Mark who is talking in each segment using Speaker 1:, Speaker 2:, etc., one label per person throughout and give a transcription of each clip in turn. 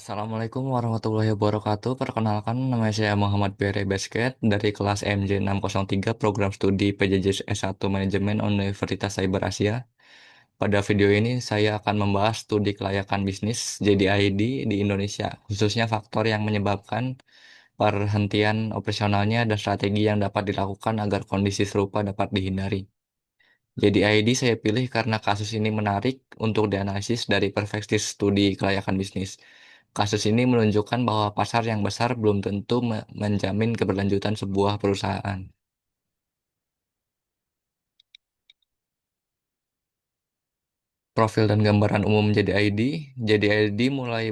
Speaker 1: Assalamualaikum warahmatullahi wabarakatuh. Perkenalkan, nama saya Muhammad Bere Basket dari kelas MJ603 Program Studi PJJ S1 Manajemen Universitas Cyber Asia. Pada video ini saya akan membahas studi kelayakan bisnis JDID di Indonesia, khususnya faktor yang menyebabkan perhentian operasionalnya dan strategi yang dapat dilakukan agar kondisi serupa dapat dihindari. JDID saya pilih karena kasus ini menarik untuk dianalisis dari perspektif studi kelayakan bisnis. Kasus ini menunjukkan bahwa pasar yang besar belum tentu menjamin keberlanjutan sebuah perusahaan. Profil dan gambaran umum JDID. JDID mulai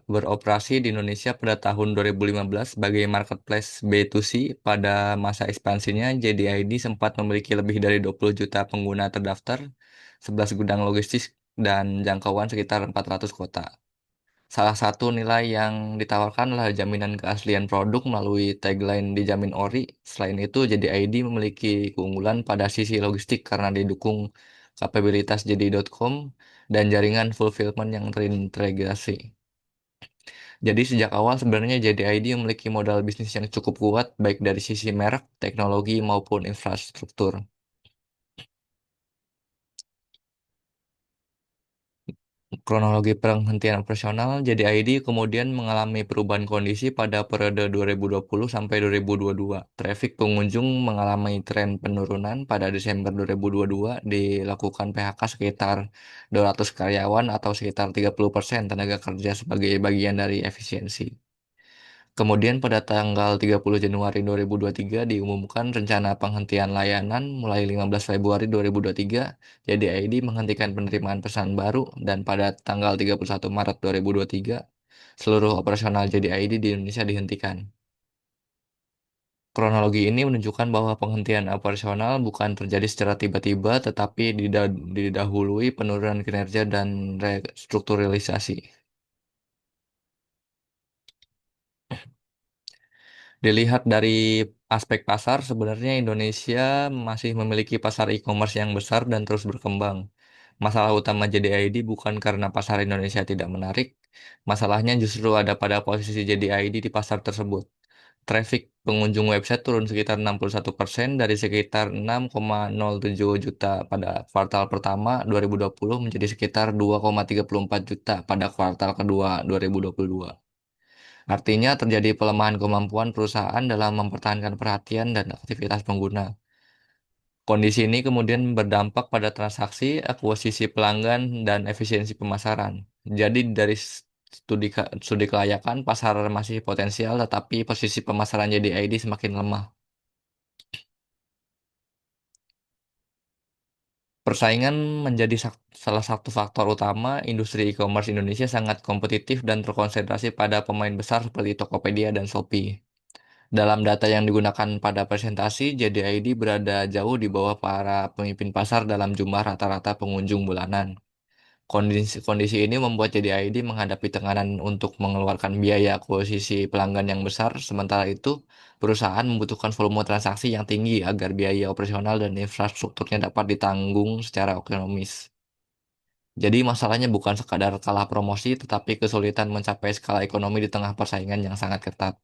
Speaker 1: beroperasi di Indonesia pada tahun 2015 sebagai marketplace B2C. Pada masa ekspansinya, JDID sempat memiliki lebih dari 20 juta pengguna terdaftar, 11 gudang logistik, dan jangkauan sekitar 400 kota. Salah satu nilai yang ditawarkan adalah jaminan keaslian produk melalui tagline dijamin ori. Selain itu, JDID memiliki keunggulan pada sisi logistik karena didukung kapabilitas JD.com dan jaringan fulfillment yang terintegrasi. Jadi sejak awal sebenarnya JDID memiliki modal bisnis yang cukup kuat baik dari sisi merek, teknologi maupun infrastruktur. Kronologi penghentian operasional, JDID kemudian mengalami perubahan kondisi pada periode 2020 sampai 2022. Traffic pengunjung mengalami tren penurunan pada Desember 2022, dilakukan PHK sekitar 200 karyawan atau sekitar 30% tenaga kerja sebagai bagian dari efisiensi. Kemudian pada tanggal 30 Januari 2023 diumumkan rencana penghentian layanan mulai 15 Februari 2023, jadi ID menghentikan penerimaan pesan baru dan pada tanggal 31 Maret 2023 seluruh operasional jadi ID di Indonesia dihentikan. Kronologi ini menunjukkan bahwa penghentian operasional bukan terjadi secara tiba-tiba tetapi didahului penurunan kinerja dan restrukturalisasi. Dilihat dari aspek pasar, sebenarnya Indonesia masih memiliki pasar e-commerce yang besar dan terus berkembang. Masalah utama JDID bukan karena pasar Indonesia tidak menarik, masalahnya justru ada pada posisi JDID di pasar tersebut. Traffic pengunjung website turun sekitar 61% dari sekitar 6,07 juta pada kuartal pertama 2020 menjadi sekitar 2,34 juta pada kuartal kedua 2022. Artinya terjadi pelemahan kemampuan perusahaan dalam mempertahankan perhatian dan aktivitas pengguna. Kondisi ini kemudian berdampak pada transaksi, akuisisi pelanggan, dan efisiensi pemasaran. Jadi dari studi kelayakan, pasar masih potensial, tetapi posisi pemasaran JDID semakin lemah. Persaingan menjadi salah satu faktor utama. Industri e-commerce Indonesia sangat kompetitif dan terkonsentrasi pada pemain besar seperti Tokopedia dan Shopee. Dalam data yang digunakan pada presentasi, JDID berada jauh di bawah para pemimpin pasar dalam jumlah rata-rata pengunjung bulanan. Kondisi ini membuat JDID menghadapi tekanan untuk mengeluarkan biaya akuisisi pelanggan yang besar, sementara itu perusahaan membutuhkan volume transaksi yang tinggi agar biaya operasional dan infrastrukturnya dapat ditanggung secara ekonomis. Jadi masalahnya bukan sekadar kalah promosi, tetapi kesulitan mencapai skala ekonomi di tengah persaingan yang sangat ketat.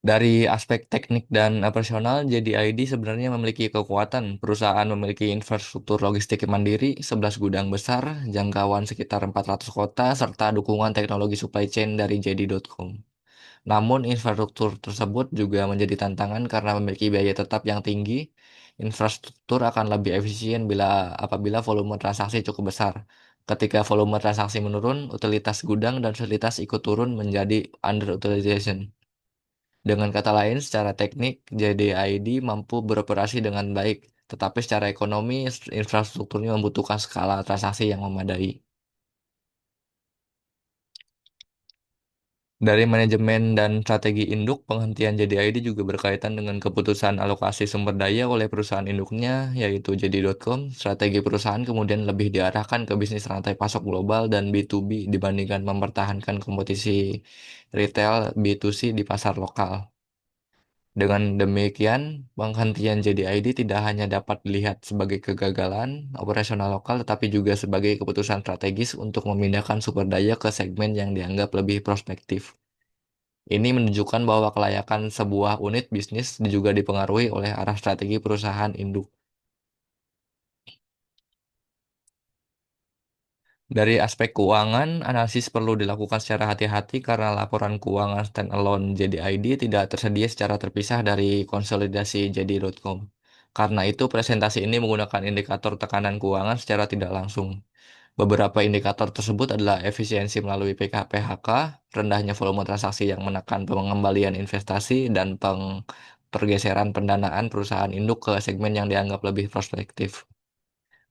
Speaker 1: Dari aspek teknik dan operasional, JDID sebenarnya memiliki kekuatan. Perusahaan memiliki infrastruktur logistik yang mandiri, 11 gudang besar, jangkauan sekitar 400 kota, serta dukungan teknologi supply chain dari JD.com. Namun, infrastruktur tersebut juga menjadi tantangan karena memiliki biaya tetap yang tinggi. Infrastruktur akan lebih efisien apabila volume transaksi cukup besar. Ketika volume transaksi menurun, utilitas gudang dan fasilitas ikut turun menjadi underutilization. Dengan kata lain, secara teknik, JDID mampu beroperasi dengan baik, tetapi secara ekonomi, infrastrukturnya membutuhkan skala transaksi yang memadai. Dari manajemen dan strategi induk, penghentian JDID juga berkaitan dengan keputusan alokasi sumber daya oleh perusahaan induknya, yaitu JD.com. Strategi perusahaan kemudian lebih diarahkan ke bisnis rantai pasok global dan B2B dibandingkan mempertahankan kompetisi retail B2C di pasar lokal. Dengan demikian, penghentian JDID tidak hanya dapat dilihat sebagai kegagalan operasional lokal, tetapi juga sebagai keputusan strategis untuk memindahkan sumber daya ke segmen yang dianggap lebih prospektif. Ini menunjukkan bahwa kelayakan sebuah unit bisnis juga dipengaruhi oleh arah strategi perusahaan induk. Dari aspek keuangan, analisis perlu dilakukan secara hati-hati karena laporan keuangan standalone JDID tidak tersedia secara terpisah dari konsolidasi JD.com. Karena itu, presentasi ini menggunakan indikator tekanan keuangan secara tidak langsung. Beberapa indikator tersebut adalah efisiensi melalui PHK, rendahnya volume transaksi yang menekan pengembalian investasi, dan pergeseran pendanaan perusahaan induk ke segmen yang dianggap lebih prospektif.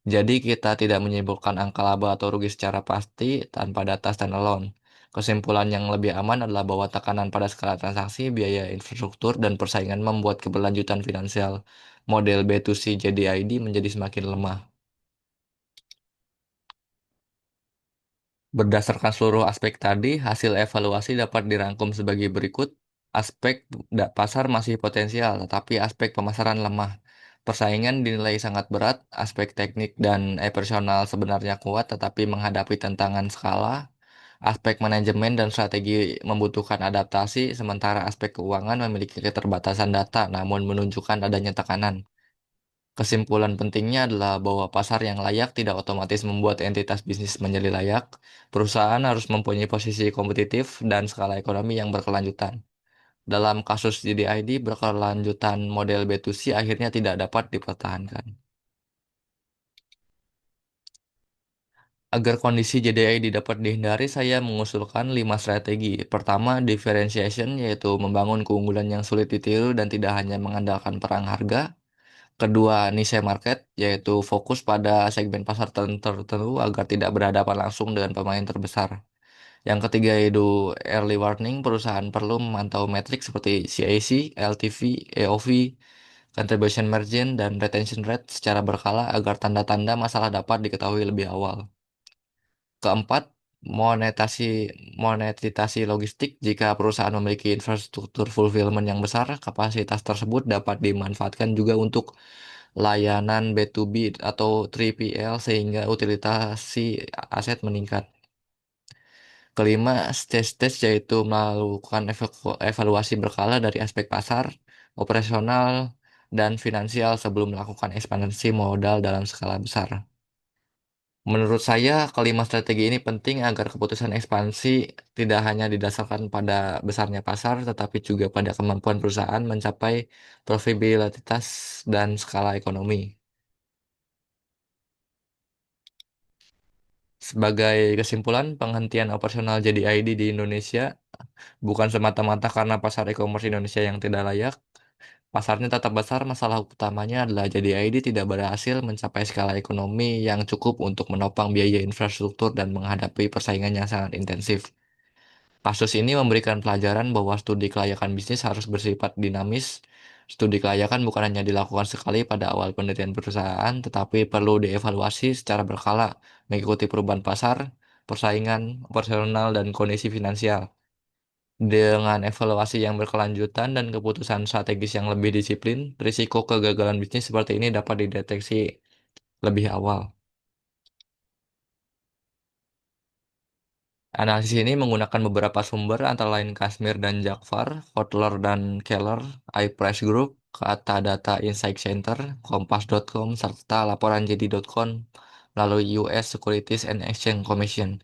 Speaker 1: Jadi kita tidak menyimpulkan angka laba atau rugi secara pasti tanpa data standalone. Kesimpulan yang lebih aman adalah bahwa tekanan pada skala transaksi, biaya infrastruktur, dan persaingan membuat keberlanjutan finansial model B2C JDID menjadi semakin lemah. Berdasarkan seluruh aspek tadi, hasil evaluasi dapat dirangkum sebagai berikut. Aspek pasar masih potensial, tetapi aspek pemasaran lemah. Persaingan dinilai sangat berat, aspek teknik dan operasional sebenarnya kuat, tetapi menghadapi tantangan skala. Aspek manajemen dan strategi membutuhkan adaptasi, sementara aspek keuangan memiliki keterbatasan data, namun menunjukkan adanya tekanan. Kesimpulan pentingnya adalah bahwa pasar yang layak tidak otomatis membuat entitas bisnis menjadi layak. Perusahaan harus mempunyai posisi kompetitif dan skala ekonomi yang berkelanjutan. Dalam kasus GDID, berkelanjutan model B2C akhirnya tidak dapat dipertahankan. Agar kondisi JDID dapat dihindari, saya mengusulkan 5 strategi. Pertama, differentiation, yaitu membangun keunggulan yang sulit ditiru dan tidak hanya mengandalkan perang harga. Kedua, niche market, yaitu fokus pada segmen pasar tertentu agar tidak berhadapan langsung dengan pemain terbesar. Yang ketiga, yaitu early warning, perusahaan perlu memantau metrik seperti CAC, LTV, AOV, contribution margin, dan retention rate secara berkala agar tanda-tanda masalah dapat diketahui lebih awal. Keempat, monetasi monetisasi logistik. Jika perusahaan memiliki infrastruktur fulfillment yang besar, kapasitas tersebut dapat dimanfaatkan juga untuk layanan B2B atau 3PL sehingga utilitasi aset meningkat. Kelima, stage-stage yaitu melakukan evaluasi berkala dari aspek pasar, operasional, dan finansial sebelum melakukan ekspansi modal dalam skala besar. Menurut saya, kelima strategi ini penting agar keputusan ekspansi tidak hanya didasarkan pada besarnya pasar, tetapi juga pada kemampuan perusahaan mencapai profitabilitas dan skala ekonomi. Sebagai kesimpulan, penghentian operasional JDID di Indonesia bukan semata-mata karena pasar e-commerce Indonesia yang tidak layak. Pasarnya tetap besar, masalah utamanya adalah JDID tidak berhasil mencapai skala ekonomi yang cukup untuk menopang biaya infrastruktur dan menghadapi persaingan yang sangat intensif. Kasus ini memberikan pelajaran bahwa studi kelayakan bisnis harus bersifat dinamis. Studi kelayakan bukan hanya dilakukan sekali pada awal pendirian perusahaan, tetapi perlu dievaluasi secara berkala, mengikuti perubahan pasar, persaingan, operasional, dan kondisi finansial. Dengan evaluasi yang berkelanjutan dan keputusan strategis yang lebih disiplin, risiko kegagalan bisnis seperti ini dapat dideteksi lebih awal. Analisis ini menggunakan beberapa sumber antara lain Kashmir dan Jakfar, Kotler dan Keller, iPrice Group, Kata Data Insight Center, Kompas.com, serta laporan JD.com melalui US Securities and Exchange Commission.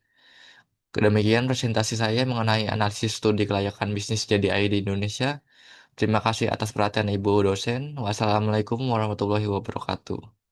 Speaker 1: Demikian presentasi saya mengenai analisis studi kelayakan bisnis JDI di Indonesia. Terima kasih atas perhatian Ibu dosen. Wassalamualaikum warahmatullahi wabarakatuh.